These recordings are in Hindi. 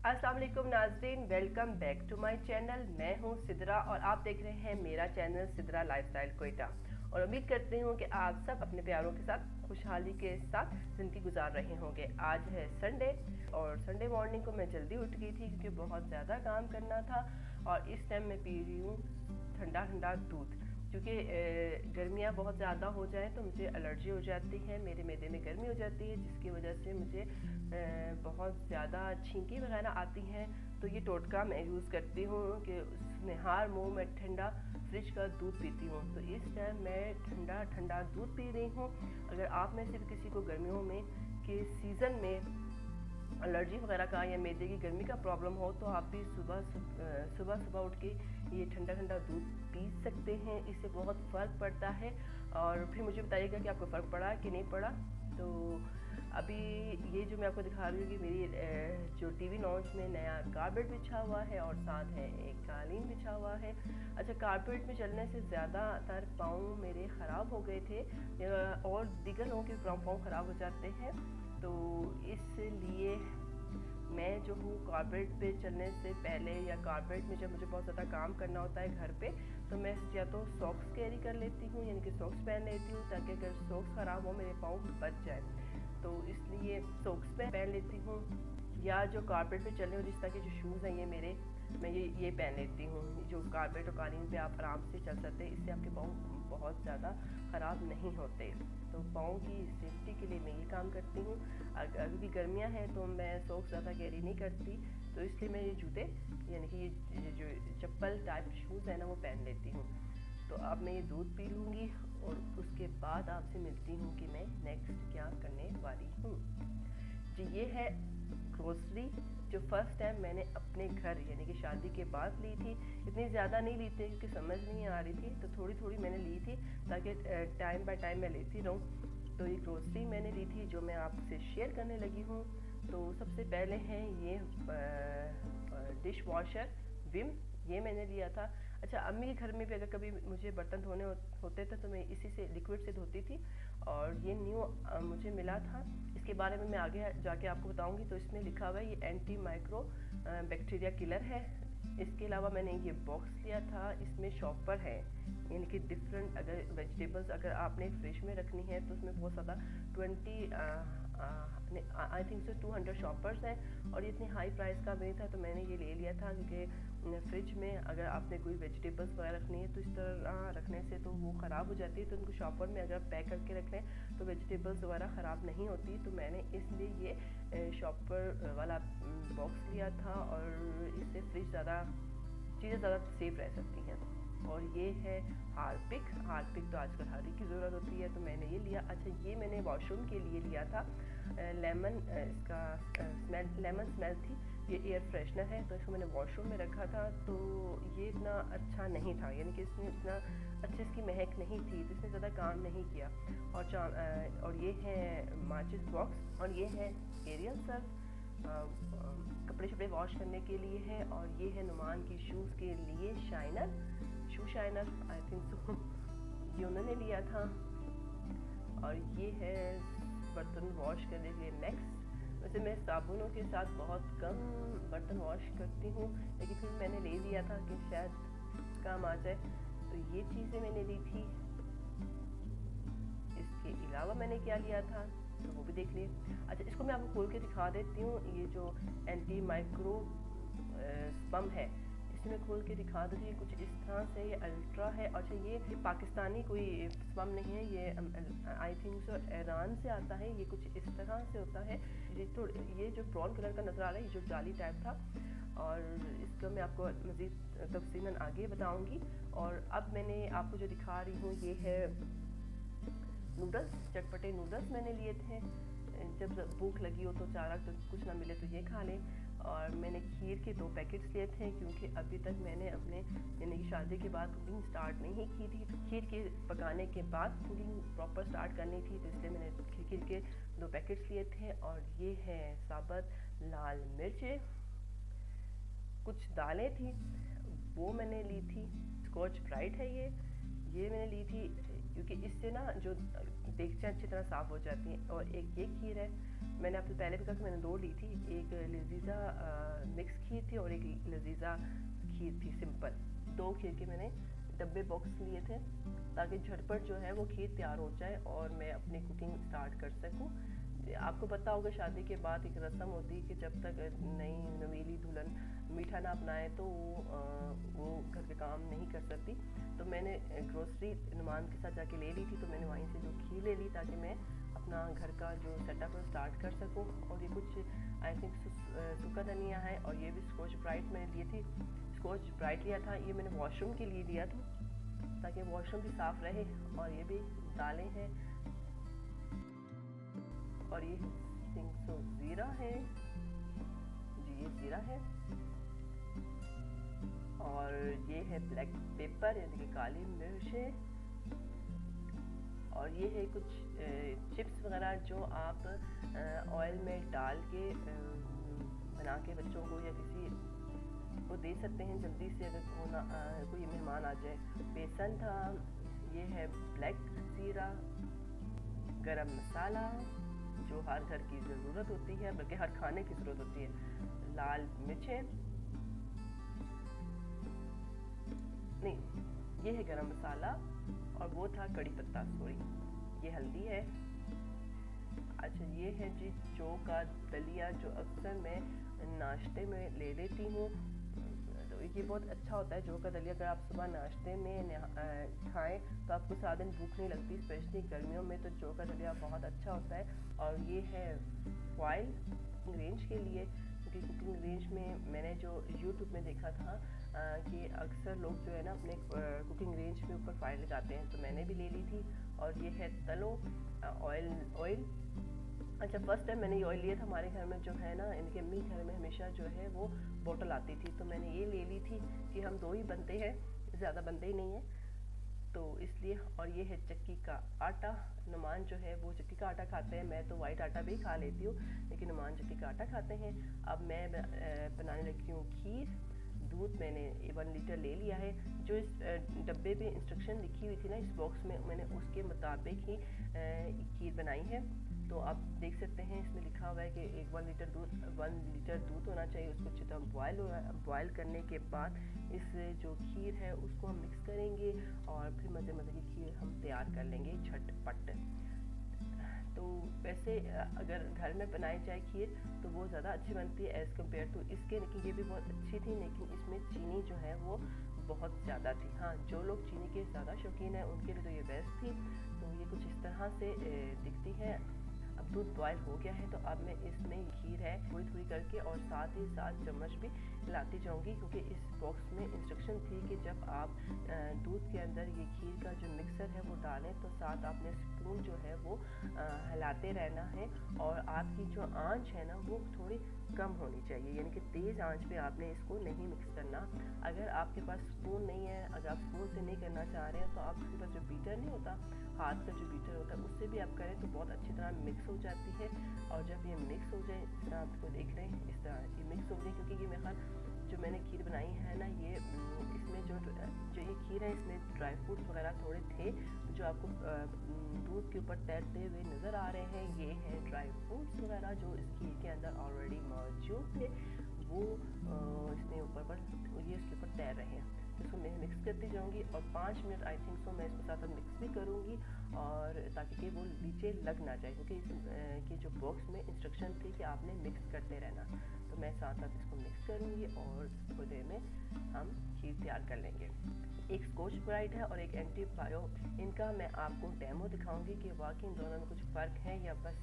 अस्सलाम वालेकुम नाज़रीन, welcome back to my channel. मैं हूं सिद्रा और आप देख रहे हैं मेरा चैनल सिद्रा लाइफस्टाइल कोयटा। और उम्मीद करती हूं कि आप सब अपने प्यारों के साथ खुशहाली के साथ ज़िंदगी गुजार रहे होंगे। आज है संडे और संडे मॉर्निंग को मैं जल्दी उठ गई थी क्योंकि बहुत ज़्यादा काम करना था। और इस टाइम मैं पी रही हूँ ठंडा ठंडा दूध, क्योंकि गर्मियाँ बहुत ज़्यादा हो जाए तो मुझे एलर्जी हो जाती है, मेरे मैदे में गर्मी हो जाती है, जिसकी वजह से मुझे बहुत ज़्यादा छींकी वगैरह आती हैं। तो ये टोटका मैं यूज़ करती हूँ कि उसमें हर मुँह में ठंडा फ्रिज का दूध पीती हूँ। तो इस टाइम मैं ठंडा ठंडा दूध पी रही हूँ। अगर आप में से भी किसी को गर्मियों में के सीज़न में एलर्जी वगैरह का या मैदे की गर्मी का प्रॉब्लम हो तो आप भी सुबह उठ के ये ठंडा ठंडा दूध पी सकते हैं। इससे बहुत फ़र्क पड़ता है और फिर मुझे बताइएगा कि आपको फ़र्क पड़ा कि नहीं पड़ा। तो अभी ये जो मैं आपको दिखा रही हूँ कि मेरी जो टीवी लॉन्च में नया कारपेट बिछा हुआ है और साथ है एक कालीन बिछा हुआ है। अच्छा, कारपेट में चलने से ज़्यादातर पाँव मेरे ख़राब हो गए थे और दीगर लोगों के पाँव ख़राब हो जाते हैं। तो इसलिए मैं जो हूँ कारपेट पे चलने से पहले या कारपेट में जब मुझे बहुत ज़्यादा काम करना होता है घर पे, तो मैं या तो सॉक्स कैरी कर लेती हूँ, यानी कि सॉक्स पहन लेती हूँ ताकि अगर सॉक्स ख़राब हो मेरे पाँव बच जाए, तो इसलिए सॉक्स पहन लेती हूँ। या जो कारपेट पे चलने वाले जिस तरह के जो शूज़ हैं ये मेरे, मैं ये पहन लेती हूँ जो कारपेट और कालीन पे आप आराम से चल सकते हैं। इससे आपके पाँव बहुत ज़्यादा ख़राब नहीं होते। तो पाँव की सेफ्टी के लिए मैं ये काम करती हूँ। अगर भी गर्मियाँ हैं तो मैं सॉक्स ज़्यादा कैरी नहीं करती, तो इसलिए मैं ये जूते यानी कि ये जो चप्पल टाइप शूज़ है ना वो पहन लेती हूँ। तो अब मैं ये दूध पी लूँगी और उसके बाद आपसे मिलती हूँ कि मैं नेक्स्ट क्या करने वाली हूँ। जी, ये है ग्रोसरी जो फर्स्ट टाइम मैंने अपने घर यानी कि शादी के बाद ली थी। इतनी ज़्यादा नहीं ली थी क्योंकि समझ नहीं आ रही थी, तो थोड़ी थोड़ी मैंने ली थी ताकि टाइम बाय टाइम मैं लेती रहूँ। तो ये ग्रोसरी मैंने ली थी जो मैं आपसे शेयर करने लगी हूँ। तो सबसे पहले है ये डिश वॉशर विम, ये मैंने लिया था। अच्छा, अम्मी के घर में भी अगर कभी मुझे बर्तन धोने होते थे तो मैं इसी से लिक्विड से धोती थी और ये न्यू मुझे मिला था। इसके बारे में मैं आगे जाके आपको बताऊंगी। तो इसमें लिखा हुआ है ये एंटी माइक्रो बैक्टीरिया किलर है। इसके अलावा मैंने ये बॉक्स लिया था, इसमें शॉपर है यानी कि डिफरेंट अगर वेजिटेबल्स अगर आपने फ्रिज में रखनी है तो उसमें बहुत ज़्यादा आई थिंक सो 200 शॉपर्स हैं और ये इतनी हाई प्राइस का नहीं था, तो मैंने ये ले लिया था क्योंकि फ्रिज में अगर आपने कोई वेजिटेबल्स वगैरह रखनी है तो इस तरह रखने से तो वो ख़राब हो जाती है। तो उनको शॉपर में अगर पैक करके रख लें तो वेजिटेबल्स वगैरह ख़राब नहीं होती। तो मैंने इसलिए ये शॉपर वाला बॉक्स लिया था और इससे फ्रिज ज़्यादा चीज़ें ज़्यादा सेफ रह सकती हैं। और ये है हार्पिक तो आजकल हर एक की ज़रूरत होती है, तो मैंने ये लिया। अच्छा, ये मैंने वॉशरूम के लिए लिया था लेमन, इसका लेमन स्मेल थी। ये एयर फ्रेशनर है, तो इसको मैंने वॉशरूम में रखा था। तो ये इतना अच्छा नहीं था, यानी कि इसमें इतना अच्छे इसकी महक नहीं थी, तो इसने ज़्यादा काम नहीं किया। और ये है माचिस बॉक्स और ये है एरियल सर्फ, कपड़े शपड़े वॉश करने के लिए है। और ये है नुमान की शूज़ के लिए शू शाइनर, आई थिंक सो ये उन्होंने लिया था। और ये है बर्तन वॉश करने के लिए मैक्स। वैसे मैं साबुनों के साथ बहुत कम बर्तन वॉश करती हूँ, लेकिन फिर मैंने ले लिया था कि शायद काम आ जाए, तो ये चीज़ें मैंने ली थी। इसके अलावा मैंने क्या लिया था तो वो भी देख लिए। अच्छा, इसको मैं आपको खोल के दिखा देती हूँ। ये जो एंटी माइक्रो स्पम है इसे मैं खोल के दिखा देती हूँ। कुछ इस तरह से ये अल्ट्रा है। अच्छा, ये पाकिस्तानी कोई स्पम नहीं है, ये आई थिंक सो ईरान से आता है। ये कुछ इस तरह से होता है। ये जो ब्राउन कलर का नज़र आ रहा है ये जो जाली टाइप था, और इसका मैं आपको मज़ीद तफसीलन आगे बताऊँगी। और अब मैंने आपको जो दिखा रही हूँ ये है नूडल्स, चटपटे नूडल्स मैंने लिए थे। जब भूख लगी हो तो चारा तो कुछ ना मिले तो ये खा लें। और मैंने खीर के 2 पैकेट्स लिए थे क्योंकि अभी तक मैंने अपने यानी कि शादी के बाद कुकिंग स्टार्ट नहीं की थी। तो खीर के पकाने के बाद कुकिंग प्रॉपर स्टार्ट करनी थी, तो इसलिए मैंने खीर के 2 पैकेट्स लिए थे। और ये है साबुत लाल मिर्चें, कुछ दालें थी वो मैंने ली थी। स्कॉच ब्राइट है ये मैंने ली थी। क्योंकि इससे ना जो देगचें अच्छी तरह साफ़ हो जाती हैं। और एक ये खीर है, मैंने आपसे पहले भी कहा कि मैंने 2 ली थी, एक लजीज़ा मिक्स खीर थी और एक लजीज़ा खीर थी सिंपल। 2 खीर के मैंने डब्बे बॉक्स लिए थे ताकि झटपट जो है वो खीर तैयार हो जाए और मैं अपनी कुकिंग स्टार्ट कर सकूं। आपको पता होगा शादी के बाद एक रस्म होती है कि जब तक नई नवेली दुल्हन मीठा ना अपनाए तो वो घर के काम नहीं कर सकती। तो मैंने ग्रोसरी नुमान के साथ जाके ले ली थी, तो मैंने वहीं से जो खीर ले ली ताकि मैं अपना घर का जो सेटअप है स्टार्ट कर सकूं। और ये कुछ आई थिंक सूखा धनिया है और ये भी स्कॉच ब्राइट मैंने लिए थी। स्कॉच ब्राइट लिया था, ये मैंने वॉशरूम के लिए लिया था ताकि वॉशरूम भी साफ़ रहे। और ये भी दालें हैं और ये सिंगसो ज़ीरा है जी, ये ज़ीरा है। और ये है ब्लैक पेपर यानी कि काली मिर्च है। और ये है कुछ चिप्स वगैरह जो आप ऑयल में डाल के बना के बच्चों को या किसी को दे सकते हैं जल्दी से अगर कोई मेहमान आ जाए। बेसन था, ये है ब्लैक ज़ीरा, गरम मसाला जो हर घर की ज़रूरत होती है, बल्कि हर खाने की ज़रूरत होती है, लाल मिर्चें नहीं, ये है गरम मसाला और वो था कड़ी पत्ता, सॉरी, ये हल्दी है। अच्छा, ये है जी जौ का दलिया जो अक्सर मैं नाश्ते में ले लेती हूँ। तो ये बहुत अच्छा होता है जौ का दलिया। अगर आप सुबह नाश्ते में खाएं तो आपको सारा दिन भूख नहीं लगती, स्पेशली गर्मियों में तो जौ का दलिया बहुत अच्छा होता है। और ये है फॉइल कुकिंग रेंज के लिए, क्योंकि कुकिंग रेंज में मैंने जो यूट्यूब में देखा था कि अक्सर लोग जो है ना अपने कुकिंग रेंज के ऊपर फाइल लगाते हैं, तो मैंने भी ले ली थी। और ये है तलो ऑयल। अच्छा, फर्स्ट टाइम मैंने ये ऑयल लिया था, हमारे घर में जो है ना, इनके अम्मी घर में हमेशा जो है वो बोतल आती थी, तो मैंने ये ले ली थी कि हम 2 ही बनते हैं, ज़्यादा बनते ही नहीं हैं तो इसलिए। और ये है चक्की का आटा। नुमान जो है वो चक्की का आटा खाते हैं, मैं तो वाइट आटा भी खा लेती हूँ, लेकिन नुमान चक्की का आटा खाते हैं। अब मैं बनाने लगी हूँ खीर। दूध मैंने 1 लीटर ले लिया है। जो इस डब्बे पे इंस्ट्रक्शन लिखी हुई थी ना, इस बॉक्स में, मैंने उसके मुताबिक ही खीर बनाई है। तो आप देख सकते हैं इसमें लिखा हुआ है कि 1 लीटर दूध होना चाहिए। उसको अच्छी तरह बॉयल करने के बाद इस जो खीर है उसको हम मिक्स करेंगे और फिर मज़े की खीर हम तैयार कर लेंगे झटपट। तो वैसे अगर घर में बनाई जाए खीर तो वो ज़्यादा अच्छी बनती है एज़ कम्पेयर टू इसके, लेकिन ये भी बहुत अच्छी थी, लेकिन इसमें चीनी जो है वो बहुत ज़्यादा थी। हाँ, जो लोग चीनी के ज़्यादा शौकीन हैं उनके लिए तो ये बेस्ट थी। तो ये कुछ इस तरह से दिखती है। अब दूध बॉयल हो गया है तो अब मैं इसमें खीर है थोड़ी करके और साथ ही साथ चम्मच भी लाती जाऊंगी, क्योंकि इस बॉक्स में इंस्ट्रक्शन थी कि जब आप दूध के अंदर ये खीर का जो मिक्सर है वो डालें तो साथ आपने स्पून जो है वो हिलाते रहना है। और आपकी जो आंच है ना वो थोड़ी कम होनी चाहिए, यानी कि तेज़ आंच पे आपने इसको नहीं मिक्स करना। अगर आपके पास स्पून नहीं है, अगर आप स्पून से नहीं करना चाह रहे हैं तो आपके पास जो बीटर नहीं होता, हाथ का जो बीटर होता है उससे भी आप करें तो बहुत अच्छी तरह मिक्स हो जाती है। और जब ये मिक्स हो जाए, इस तरह आपको देख रहे हैं, इस तरह ये मिक्स हो गई, क्योंकि ये मेरा जो मैंने खीर बनाई है ना, ये इसमें जो ये खीर है इसमें ड्राई फ्रूट्स वगैरह थोड़े थे जो आपको दूध के ऊपर तैरते हुए नज़र आ रहे हैं। ये है ड्राई फ्रूट्स वगैरह जो इस खीर के अंदर ऑलरेडी मौजूद थे, वो इसमें ऊपर पर ये इसके ऊपर तैर रहे हैं। तो इसको मैं मिक्स करती जाऊंगी और 5 मिनट आई थिंक सो मैं इसको साथ मिक्स भी करूंगी, और ताकि कि वो नीचे लग ना जाए, क्योंकि इसके जो बॉक्स में इंस्ट्रक्शन थी कि आपने मिक्स करते रहना। तो मैं साथ इसको मिक्स करूंगी और थोड़ी देर में हम खीर तैयार कर लेंगे। एक स्कॉच ब्राइट है और एक एंटी बायो, इनका मैं आपको डेमो दिखाऊंगी कि वाकई इन दोनों में कुछ फ़र्क है या बस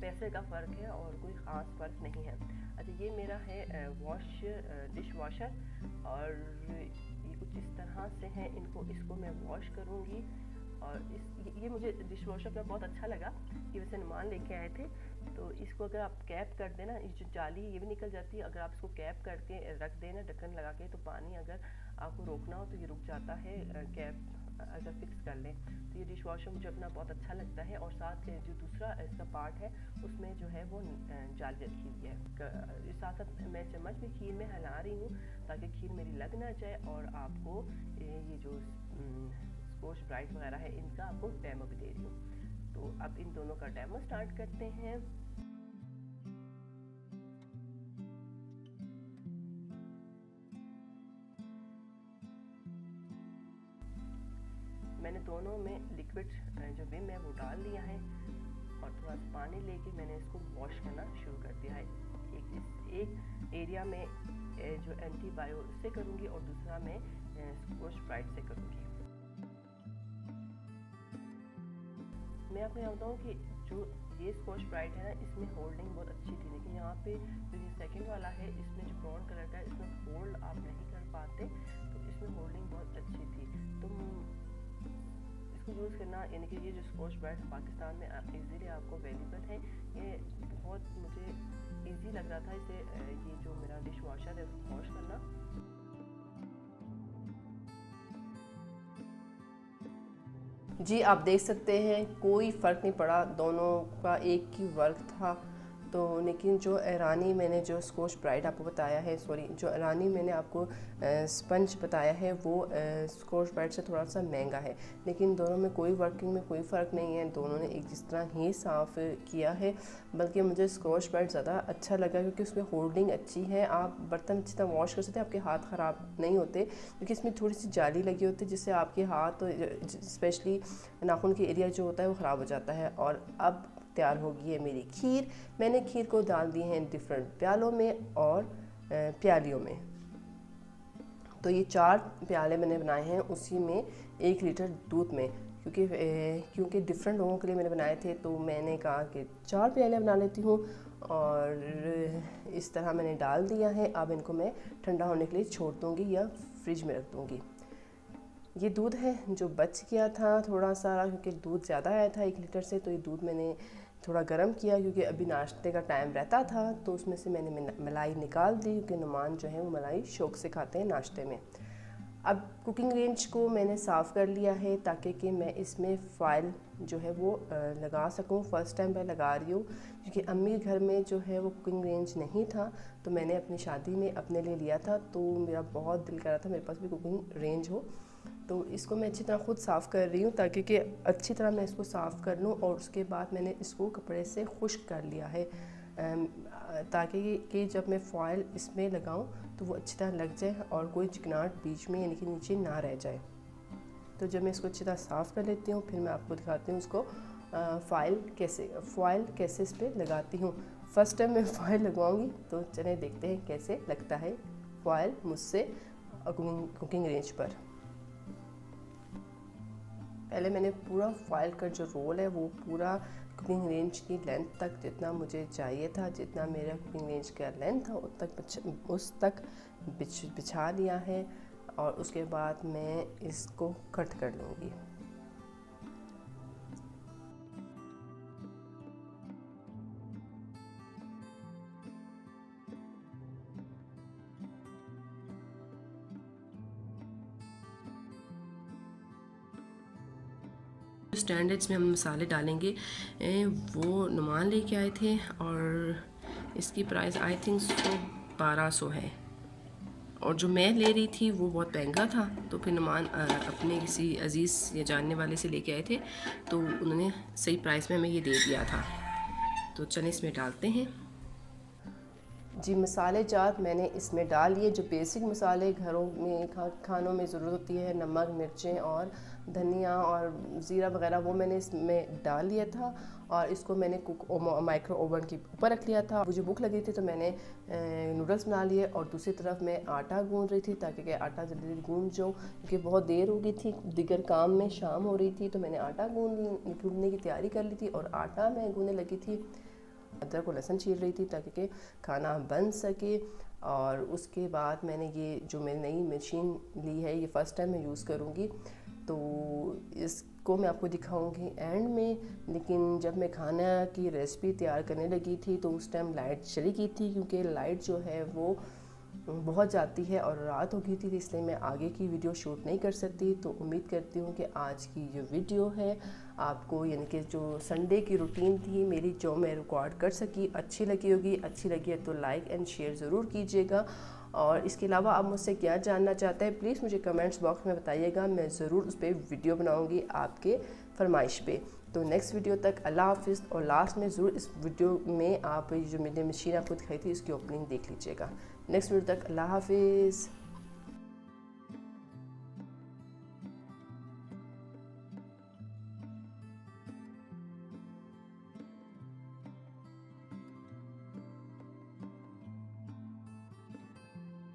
पैसे का फ़र्क है और कोई ख़ास फ़र्क नहीं है। अच्छा, ये मेरा है डिश वॉशर और ये कुछ इस तरह से है। इसको मैं वॉश करूँगी और ये मुझे डिश वॉशर का बहुत अच्छा लगा, कि वैसे नुमान लेके आए थे। तो इसको अगर आप कैप कर देना, ये जो जाली ये भी निकल जाती है, अगर आप इसको कैप करके रख देना ढक्कन लगा के, तो पानी अगर आपको रोकना हो तो ये रुक जाता है, कैप अगर फिक्स कर लें। तो ये डिश वॉशर मुझे अपना बहुत अच्छा लगता है। और साथ जो दूसरा इसका पार्ट है उसमें जो है वो जाली रखी हुई है। साथ साथ मैं चम्मच भी खीर में हिला रही हूँ ताकि खीर मेरी लग ना जाए और आपको ये जो स्कॉच ब्राइट वगैरह है, इनका आपको डेमो भी दे रही हूँ। तो अब इन दोनों का डेमो स्टार्ट करते हैं। मैंने दोनों में लिक्विड जो विम है वो डाल दिया है और थोड़ा सा पानी लेके मैंने इसको वॉश करना शुरू कर दिया है। एक एरिया में जो एंटीबायो से करूँगी और दूसरा मैं स्कॉच ब्राइट से करूँगी। मैं आपको यहाँ बताऊँ कि जो ये स्कॉच ब्राइट है ना, इसमें होल्डिंग बहुत अच्छी थी, लेकिन यहाँ पे जो ये सेकंड वाला है इसमें जो ब्राउन कलर का है इसमें होल्ड आप नहीं कर पाते, तो इसमें होल्डिंग बहुत अच्छी थी। तो इसको यूज़ करना, यानी कि ये जो स्कॉच ब्राइट पाकिस्तान में इजीली आपको अवेलेबल है, ये बहुत मुझे इजी लग रहा था इसे, ये जो मेरा डिश वॉशर है उसको वॉश करना। जी आप देख सकते हैं कोई फ़र्क नहीं पड़ा, दोनों का एक ही वर्क था। तो लेकिन जो ईरानी मैंने जो स्कॉच ब्राइट आपको बताया है, सॉरी जो ईरानी मैंने आपको स्पंज बताया है वो स्कॉच ब्राइट से थोड़ा सा महंगा है, लेकिन दोनों में कोई वर्किंग में कोई फ़र्क नहीं है, दोनों ने एक जिस तरह ही साफ़ किया है। बल्कि मुझे स्कॉच ब्राइट ज़्यादा अच्छा लगा क्योंकि उसमें होल्डिंग अच्छी है, आप बर्तन अच्छी तरह वॉश कर सकते हैं, आपके हाथ ख़राब नहीं होते, क्योंकि इसमें थोड़ी सी जाली लगी होती है जिससे आपके हाथ स्पेशली नाखून के एरिया जो होता है वो ख़राब हो जाता है। और अब तैयार हो गई है मेरी खीर। मैंने खीर को डाल दी है डिफरेंट प्यालों में और प्यालियों में। तो ये 4 प्याले मैंने बनाए हैं, उसी में 1 लीटर दूध में, क्योंकि डिफरेंट लोगों के लिए मैंने बनाए थे, तो मैंने कहा कि 4 प्याले बना लेती हूँ और इस तरह मैंने डाल दिया है। अब इनको मैं ठंडा होने के लिए छोड़ दूँगी या फ्रिज में रख दूँगी। ये दूध है जो बच गया था थोड़ा सा, क्योंकि दूध ज़्यादा आया था 1 लीटर से, तो ये दूध मैंने थोड़ा गर्म किया क्योंकि अभी नाश्ते का टाइम रहता था, तो उसमें से मैंने मलाई निकाल दी, क्योंकि नुमान जो है वो मलाई शौक से खाते हैं नाश्ते में। अब कुकिंग रेंज को मैंने साफ़ कर लिया है ताकि कि मैं इसमें फ़ॉइल जो है वो लगा सकूं। फ़र्स्ट टाइम मैं लगा रही हूँ क्योंकि अम्मी घर में जो है वो कुकिंग रेंज नहीं था, तो मैंने अपनी शादी में अपने लिए लिया था, तो मेरा बहुत दिल कर रहा था मेरे पास भी कुकिंग रेंज हो। तो इसको मैं अच्छी तरह ख़ुद साफ़ कर रही हूँ ताकि कि अच्छी तरह मैं इसको साफ़ कर लूँ, और उसके बाद मैंने इसको कपड़े से खुश्क कर लिया है ताकि कि जब मैं फ़ॉइल इसमें लगाऊँ तो वो अच्छी तरह लग जाए और कोई चिकनाहट बीच में यानी कि नीचे ना रह जाए। तो जब मैं इसको अच्छी तरह साफ़ कर लेती हूँ फिर मैं आपको दिखाती हूँ उसको फ़ॉइल कैसे इस पर लगाती हूँ। फ़र्स्ट टाइम मैं फ़ॉइल लगवाऊँगी, तो चलिए देखते हैं कैसे लगता है फ़ॉइल मुझसे कुकिंग रेंज पर। पहले मैंने पूरा फ़ॉइल का जो रोल है वो पूरा कुकिंग रेंज की लेंथ तक, जितना मुझे चाहिए था, जितना मेरा कुकिंग रेंज का लेंथ था उस तक बिछा लिया है, और उसके बाद मैं इसको कट कर लूँगी। स्टैंडर्ड्स में हम मसाले डालेंगे वो नुमान लेके आए थे, और इसकी प्राइस आई थिंक 1200 है, और जो मैं ले रही थी वो बहुत महंगा था, तो फिर नुमान अपने किसी अजीज़ या जानने वाले से लेके आए थे, तो उन्होंने सही प्राइस में हमें ये दे दिया था। तो चलिए इसमें डालते हैं। जी मसाले जात मैंने इसमें डाल लिए, जो बेसिक मसाले घरों में खानों में ज़रूरत होती है, नमक, मिर्चें और धनिया और ज़ीरा वगैरह, वो मैंने इसमें डाल लिया था, और इसको मैंने माइक्रो ओवन के ऊपर रख लिया था। मुझे भूख लगी थी तो मैंने नूडल्स बना लिए, और दूसरी तरफ मैं आटा गूंद रही थी ताकि आटा जल्दी जल्दी गूंद जाऊँ, क्योंकि बहुत देर हो गई थी, दिगर काम में शाम हो रही थी, तो मैंने आटा गूंदने की तैयारी कर ली थी, और आटा मैं गूंदने लगी थी। अदरक और लहसुन चीर रही थी ताकि कि खाना बन सके। और उसके बाद मैंने ये जो मैंने नई मशीन ली है, ये फ़र्स्ट टाइम मैं यूज़ करूँगी, तो इसको मैं आपको दिखाऊंगी एंड में। लेकिन जब मैं खाना की रेसिपी तैयार करने लगी थी तो उस टाइम लाइट चली गई थी, क्योंकि लाइट जो है वो बहुत जाती है और रात हो गई थी, इसलिए मैं आगे की वीडियो शूट नहीं कर सकती। तो उम्मीद करती हूँ कि आज की जो वीडियो है आपको यानी कि जो संडे की रूटीन थी मेरी जो मैं रिकॉर्ड कर सकी अच्छी लगी होगी। अच्छी लगी है तो लाइक एंड शेयर ज़रूर कीजिएगा। और इसके अलावा आप मुझसे क्या जानना चाहते हैं प्लीज़ मुझे कमेंट्स बॉक्स में बताइएगा, मैं ज़रूर उस पर वीडियो बनाऊँगी आपके फरमाइश पे। तो नेक्स्ट वीडियो तक अल्लाह हाफिज़। और लास्ट में ज़रूर इस वीडियो में आप जो मैंने मशीन खुद खरीदी थी इसकी ओपनिंग देख लीजिएगा। नेक्स्ट वीडियो तक अल्लाह हाफिज़।